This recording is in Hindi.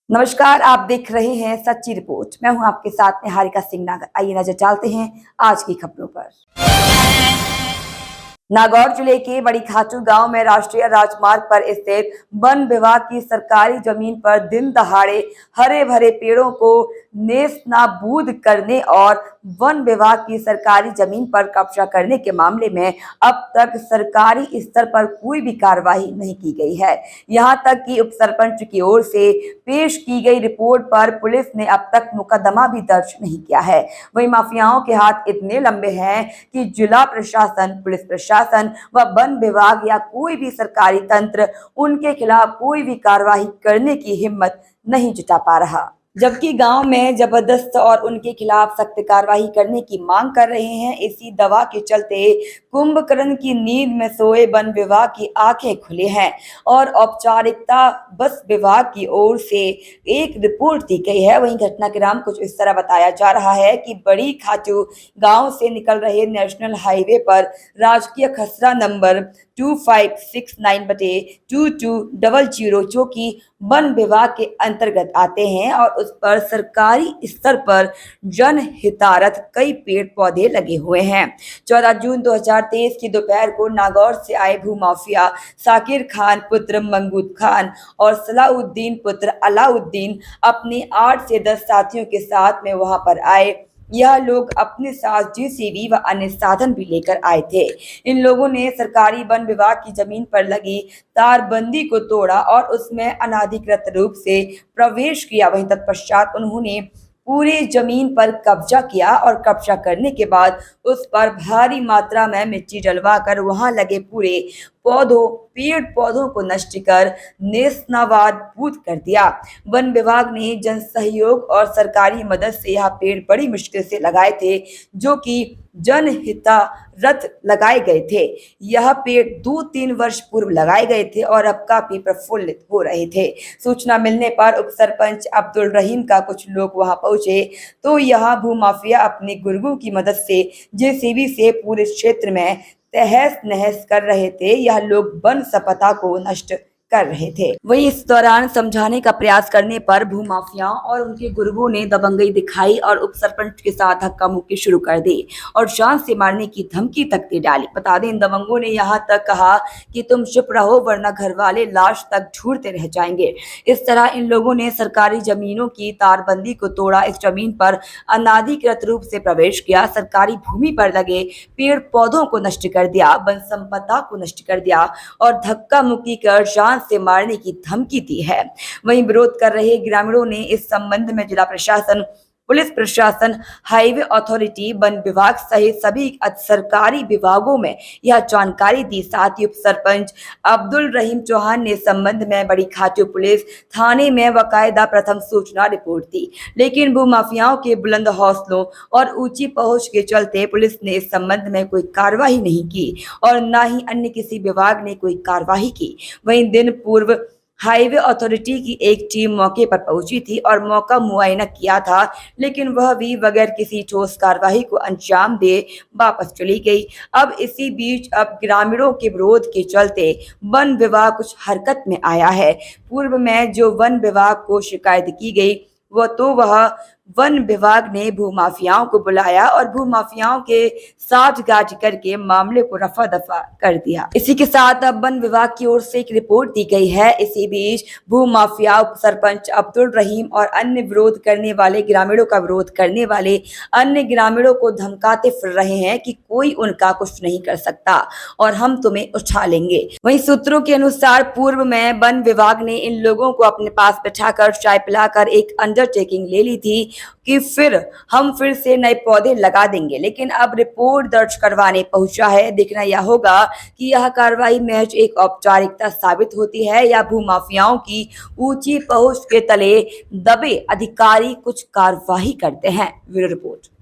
नमस्कार, आप देख रहे हैं सच्ची रिपोर्ट। मैं हूं आपके साथ निहारिका सिंह नागर। आइए नजर डालते हैं आज की खबरों पर। नागौर जिले के बड़ी खाचू गांव में राष्ट्रीय राजमार्ग पर स्थित वन विभाग की सरकारी जमीन पर दिन दहाड़े हरे भरे पेड़ों को नेस्तनाबूद करने और वन विभाग की सरकारी जमीन पर कब्जा करने के मामले में अब तक सरकारी स्तर पर कोई भी कार्रवाई नहीं की गई है। यहां तक कि उप सरपंच की ओर से पेश की गई रिपोर्ट पर पुलिस ने अब तक मुकदमा भी दर्ज नहीं किया है। वहीं माफियाओं के हाथ इतने लंबे हैं कि जिला प्रशासन, पुलिस प्रशासन व वन विभाग या कोई भी सरकारी तंत्र उनके खिलाफ कोई भी कार्रवाई करने की हिम्मत नहीं जुटा पा रहा। जबकि गांव में जबरदस्त और उनके खिलाफ सख्त कार्रवाई करने की मांग कर रहे हैं। इसी दवा के चलते कुंभकर्ण की नींद में सोए वन विभाग की आंखें खुली हैं और औपचारिकता बस विभाग की ओर से एक रिपोर्ट दी गई है। वहीं घटनाक्रम कुछ इस तरह बताया जा रहा है कि बड़ी खाचू गांव से निकल रहे नेशनल हाईवे पर राजकीय खसरा नंबर 2569/2200 जो कि वन विभाग के अंतर्गत आते हैं और उस पर सरकारी स्तर पर जनहितार्थ कई पेड़ पौधे लगे हुए हैं। 14 जून 2023 की दोपहर को नागौर से आए भूमाफिया साकिर खान पुत्र मंगूद खान और सलाउद्दीन पुत्र अलाउद्दीन अपने 8 से 10 साथियों के साथ में वहां पर आए। यह लोग अपने साथ जेसीबी व अन्य साधन भी लेकर आए थे। इन लोगों ने सरकारी वन विभाग की जमीन पर लगी तारबंदी को तोड़ा और उसमें अनाधिकृत रूप से प्रवेश किया। वहीं तत्पश्चात उन्होंने पूरे जमीन पर कब्जा किया और कब्जा करने के बाद उस पर भारी मात्रा में मिट्टी डलवाकर वहां लगे पूरे पेड़ पौधों को नष्ट कर नेस्तनाबूद कर दिया। वन विभाग ने जन सहयोग और सरकारी मदद से यह पेड़ बड़ी मुश्किल से लगाए थे, जो कि जनहितार्थ लगाए गए थे। यह पेड़ 2-3 वर्ष पूर्व लगाए गए थे और अब काफी प्रफुल्लित हो रहे थे। सूचना मिलने पर उप सरपंच अब्दुल रहीम का कुछ लोग वहां पहुंचे तो यहाँ भूमाफिया अपने गुर्गों की मदद से जेसीबी से पूरे क्षेत्र में तहस नहस कर रहे थे। यह लोग वन संपदा को नष्ट कर रहे थे। वहीं इस दौरान समझाने का प्रयास करने पर भूमाफियाओं और उनके गुर्गों ने दबंगई दिखाई और उप सरपंच के साथ धक्का मुक्की शुरू कर दी और जान से मारने की धमकी तक दे डाली। बता दें, इन दबंगों ने यहाँ तक कहा कि तुम चुप रहो वरना घर वाले लाश तक ढूंढते रह जाएंगे। इस तरह इन लोगों ने सरकारी जमीनों की तारबंदी को तोड़ा, इस जमीन पर अनाधिकृत रूप से प्रवेश किया, सरकारी भूमि पर लगे पेड़ पौधों को नष्ट कर दिया, वन संपदा को नष्ट कर दिया और धक्का मुक्की कर जान से मारने की धमकी दी है। वहीं विरोध कर रहे ग्रामीणों ने इस संबंध में जिला प्रशासन, पुलिस प्रशासन, हाईवे अथॉरिटी, वन विभाग सहित सभी सरकारी विभागों में यह जानकारी दी। साथ ही उप सरपंच अब्दुल रहीम चौहान ने संबंध में बड़ी खाचू पुलिस थाने में बाकायदा प्रथम सूचना रिपोर्ट दी, लेकिन भूमाफियाओं के बुलंद हौसलों और ऊंची पहुंच के चलते पुलिस ने इस संबंध में कोई कार्रवाई नहीं की और न ही अन्य किसी विभाग ने कोई कार्रवाई की। वहीं दिन पूर्व हाईवे अथॉरिटी की एक टीम मौके पर पहुंची थी और मौका मुआयना किया था, लेकिन वह भी बगैर किसी ठोस कार्रवाई को अंजाम दे वापस चली गई। अब इसी बीच अब ग्रामीणों के विरोध के चलते वन विभाग कुछ हरकत में आया है। पूर्व में जो वन विभाग को शिकायत की गई वह वन विभाग ने भूमाफियाओं को बुलाया और भूमाफियाओं के साठगांठ करके मामले को रफा दफा कर दिया। इसी के साथ अब वन विभाग की ओर से एक रिपोर्ट दी गई है। इसी बीच भूमाफिया उप सरपंच अब्दुल रहीम और अन्य विरोध करने वाले ग्रामीणों का विरोध करने वाले अन्य ग्रामीणों को धमकाते फिर रहे हैं कि कोई उनका कुछ नहीं कर सकता और हम तुम्हें उठा लेंगे। वहीं सूत्रों के अनुसार पूर्व में वन विभाग ने इन लोगों को अपने पास बैठाकर चाय पिलाकर एक अंडरटेकिंग ले ली थी कि हम फिर से नए पौधे लगा देंगे, लेकिन अब रिपोर्ट दर्ज करवाने पहुंचा है। देखना यह होगा कि यह कार्रवाई महज एक औपचारिकता साबित होती है या भूमाफियाओं की ऊंची पहुंच के तले दबे अधिकारी कुछ कार्रवाई करते हैं। Bureau report.